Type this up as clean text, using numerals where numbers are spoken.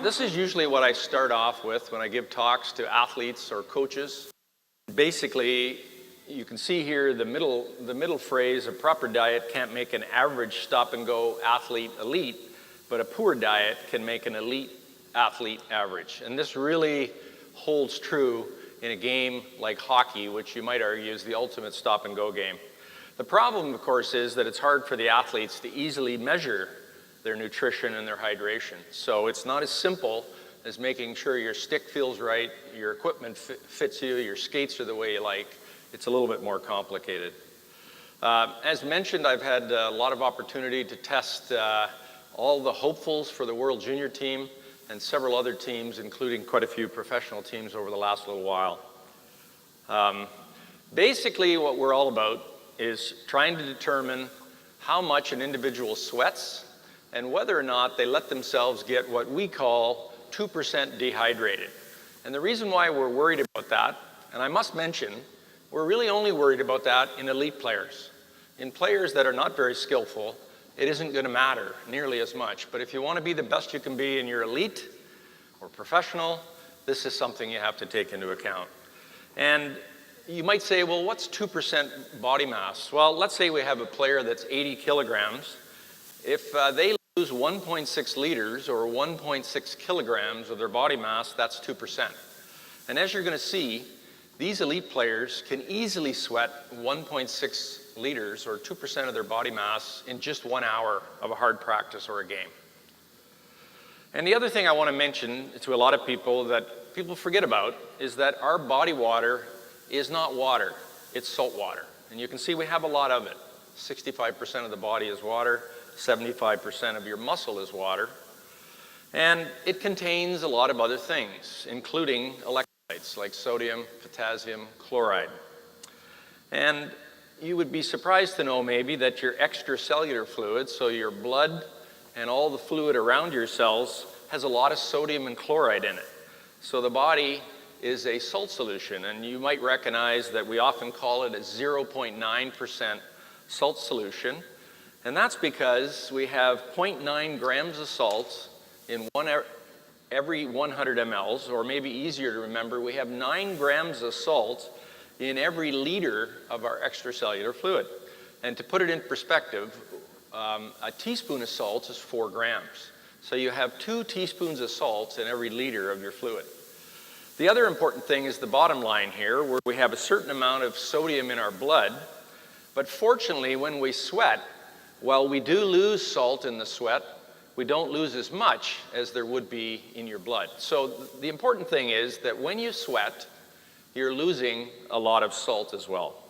this is usually what I start off with when I give talks to athletes or coaches. Basically, you can see here the middle phrase, a proper diet can't make an average stop-and-go athlete elite, but a poor diet can make an elite athlete average. And this really holds true in a game like hockey, which you might argue is the ultimate stop-and-go game. The problem, of course, is that it's hard for the athletes to easily measure their nutrition and their hydration. So it's not as simple as making sure your stick feels right, your equipment fits you, your skates are the way you like. It's a little bit more complicated. As mentioned, I've had a lot of opportunity to test all the hopefuls for the World Junior team and several other teams, including quite a few professional teams over the last little while. Basically, what we're all about is trying to determine how much an individual sweats and whether or not they let themselves get what we call 2% dehydrated. And the reason why we're worried about that, and I must mention, we're really only worried about that in elite players. In players that are not very skillful, it isn't going to matter nearly as much. But if you want to be the best you can be in your elite or professional, this is something you have to take into account. And you might say, well, what's 2% body mass? Well, let's say we have a player that's 80 kilograms. If they lose 1.6 liters or 1.6 kilograms of their body mass, that's 2%. And as you're going to see, these elite players can easily sweat 1.6 liters or 2% of their body mass in just 1 hour of a hard practice or a game. And the other thing I want to mention to a lot of people that people forget about is that our body water is not water, it's salt water. And you can see we have a lot of it. 65% of the body is water, 75% of your muscle is water. And it contains a lot of other things, including electrolytes like sodium, potassium, chloride. And you would be surprised to know maybe that your extracellular fluid, so your blood and all the fluid around your cells, has a lot of sodium and chloride in it. So the body is a salt solution, and you might recognize that we often call it a 0.9% salt solution. And that's because we have 0.9 grams of salt in every 100 mLs, or maybe easier to remember, we have 9 grams of salt in every liter of our extracellular fluid. And to put it in perspective, a teaspoon of salt is 4 grams. So you have 2 teaspoons of salt in every liter of your fluid. The other important thing is the bottom line here, where we have a certain amount of sodium in our blood. But fortunately, when we sweat, while we do lose salt in the sweat, we don't lose as much as there would be in your blood. So the important thing is that when you sweat, you're losing a lot of salt as well.